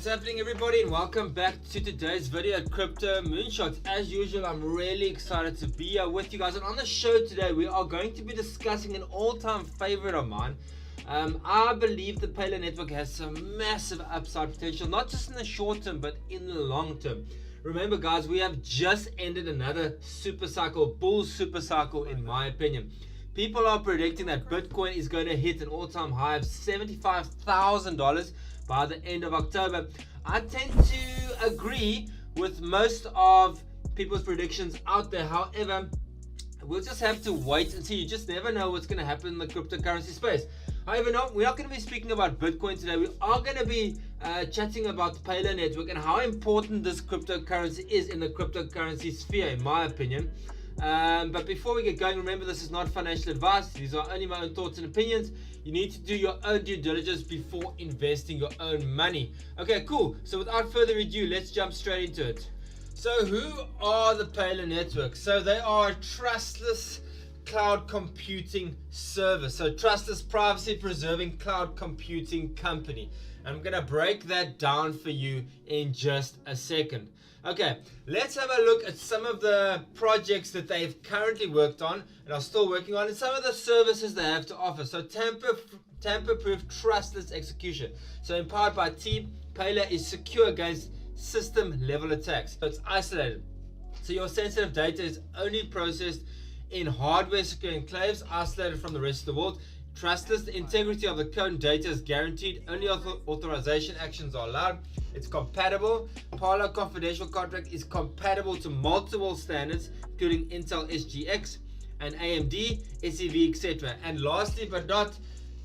What's happening, everybody, and welcome back to today's video at Crypto Moonshots. As usual, I'm really excited to be here with you guys, and on the show today we are going to be discussing an all-time favorite of mine. I believe the Payload network has some massive upside potential, not just in the short term but in the long term. Remember guys, we have just ended another super cycle, bull super cycle in my opinion. People are predicting that Bitcoin is going to hit an all-time high of $75,000 by the end of October. I tend to agree with most of people's predictions out there. However, we'll just have to wait and see. You just never know what's going to happen in the cryptocurrency space. However, no, we're not going to be speaking about Bitcoin today. We are going to be chatting about the Payload network and how important this cryptocurrency is in the cryptocurrency sphere, in my opinion. But before we get going, remember this is not financial advice. These are only my own thoughts and opinions. You need to do your own due diligence before investing your own money. Okay, cool. So without further ado, let's jump straight into it. So who are the Payload network? So they are a trustless cloud computing service. So trustless, privacy preserving cloud computing company. I'm gonna break that down for you in just a second. Okay, let's have a look at some of the projects that they've currently worked on and are still working on, and some of the services they have to offer. So tamper-proof trustless execution. So empowered by T, Payload is secure against system-level attacks. So it's isolated. So your sensitive data is only processed in hardware-secure enclaves, isolated from the rest of the world. Trustless, the integrity of the code and data is guaranteed. Only authorization actions are allowed. It's compatible. Phala confidential contract is compatible to multiple standards, including Intel SGX and AMD, SEV, etc. And lastly but not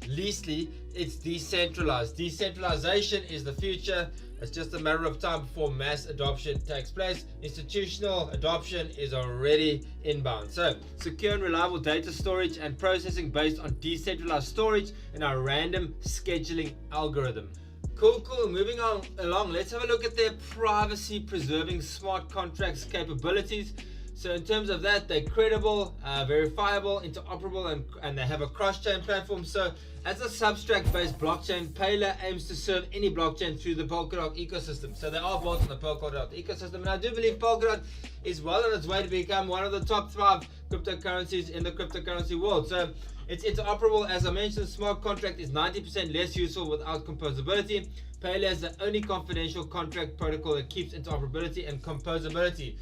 leastly, it's decentralized. Decentralization is the future. It's just a matter of time before mass adoption takes place. Institutional adoption is already inbound. So, secure and reliable data storage and processing based on decentralized storage and our random scheduling algorithm. Cool. Moving on along, let's have a look at their privacy preserving smart contracts capabilities. So in terms of that, they're credible, verifiable, interoperable, and they have a cross-chain platform. So as a substrate-based blockchain, Payload aims to serve any blockchain through the Polkadot ecosystem. So they are built on the Polkadot ecosystem, and I do believe Polkadot is well on its way to become one of the top 5 cryptocurrencies in the cryptocurrency world. So it's interoperable. As I mentioned, smart contract is 90% less useful without composability. Payload is the only confidential contract protocol that keeps interoperability and composability.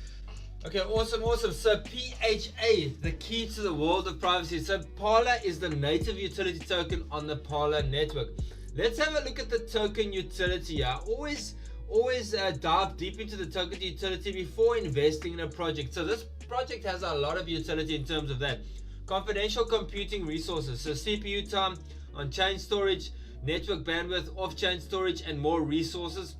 Okay, awesome. So PHA, the key to the world of privacy. So Phala is the native utility token on the Payload network. Let's have a look at the token utility. Always dive deep into the token utility before investing in a project. So this project has a lot of utility in terms of that. Confidential computing resources, so CPU time, on-chain storage, network bandwidth, off-chain storage, and more resources.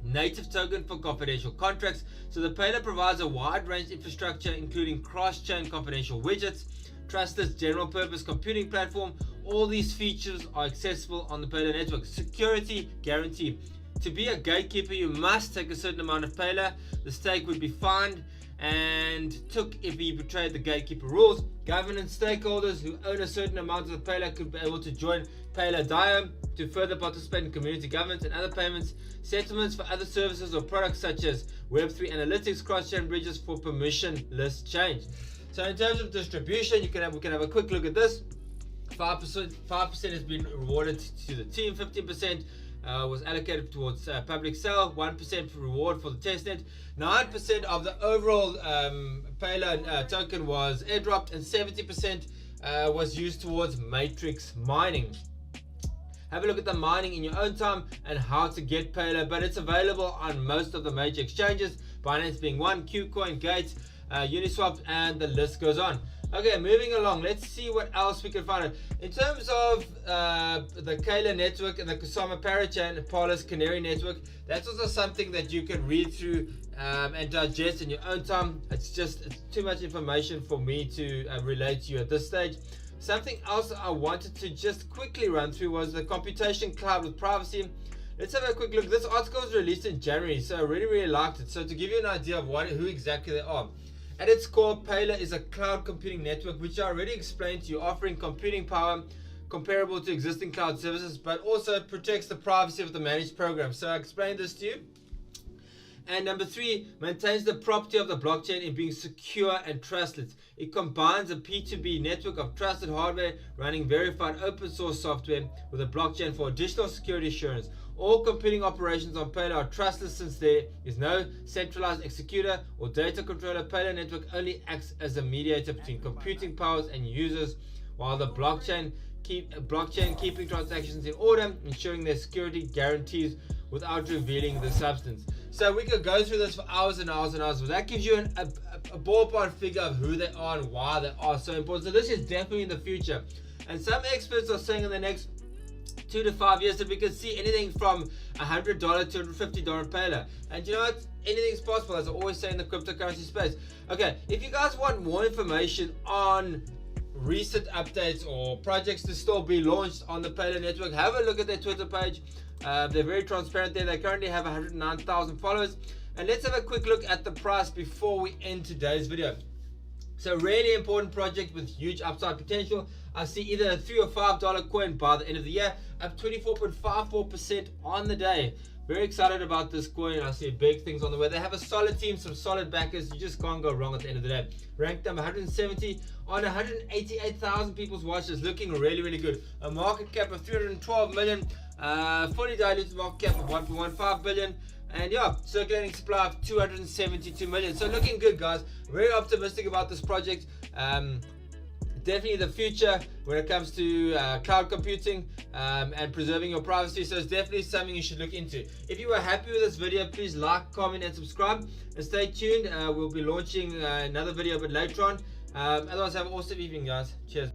Native token for confidential contracts. So the Payload provides a wide range infrastructure including cross-chain confidential widgets, trustless general purpose computing platform. All these features are accessible on the Payload network. Security guarantee. To be a gatekeeper, you must take a certain amount of Payload. The stake would be fined and took if you betrayed the gatekeeper rules. Governance stakeholders who own a certain amount of the Payload could be able to join Payload to further participate in community governance and other payments, settlements for other services or products such as Web3 analytics, cross-chain bridges for permissionless change. So in terms of distribution, we can have a quick look at this. 5% has been rewarded to the team, 15% was allocated towards public sale, 1% reward for the testnet, 9% of the overall Payload token was airdropped, and 70% was used towards matrix mining. Have a look at the mining in your own time and how to get Payload, but it's available on most of the major exchanges, Binance being one, KuCoin, Gates, Uniswap, and the list goes on. Okay, moving along, let's see what else we can find. In terms of the Payload network and the Kusama parachain, Phala's Canary network, that's also something that you can read through and digest in your own time. It's too much information for me to relate to you at this stage. Something else I wanted to just quickly run through was the computation cloud with privacy. Let's have a quick look. This article was released in January, so I really liked it. So to give you an idea of who exactly they are. At its core, Payload is a cloud computing network, which I already explained to you, offering computing power, comparable to existing cloud services, but also protects the privacy of the managed program. So I explained this to you. And number 3, maintains the property of the blockchain in being secure and trustless. It combines a P2B network of trusted hardware running verified open source software with a blockchain for additional security assurance. All computing operations on Payload are trustless since there is no centralized executor or data controller. Payload network only acts as a mediator between computing powers and users, while the blockchain keeping transactions in order, ensuring their security guarantees without revealing the substance. So we could go through this for hours and hours and hours, but that gives you a ballpark figure of who they are and why they are so important. So this is definitely in the future, and some experts are saying in the next 2 to 5 years that we could see anything from $100 to $150 Payload. And you know what? Anything's possible, as I always say in the cryptocurrency space. Okay, if you guys want more information on recent updates or projects to still be launched on the Payload network, have a look at their Twitter page. They're very transparent there. They currently have 109,000 followers. And let's have a quick look at the price before we end today's video. So really important project with huge upside potential. I see either a $3 or $5 coin by the end of the year, up 24.54% on the day. Very excited about this coin. I see big things on the way. They have a solid team, some solid backers. You just can't go wrong at the end of the day. Ranked number 170 on 188,000 people's watch list, looking really, really good. A market cap of 312 million, fully diluted market cap of 1.15 billion. And yeah, circulating supply of 272 million. So looking good, guys. Very optimistic about this project. Definitely the future when it comes to cloud computing and preserving your privacy. So it's definitely something you should look into. If you were happy with this video, please like, comment, and subscribe. And stay tuned. We'll be launching another video a bit later on. Otherwise, have an awesome evening, guys. Cheers.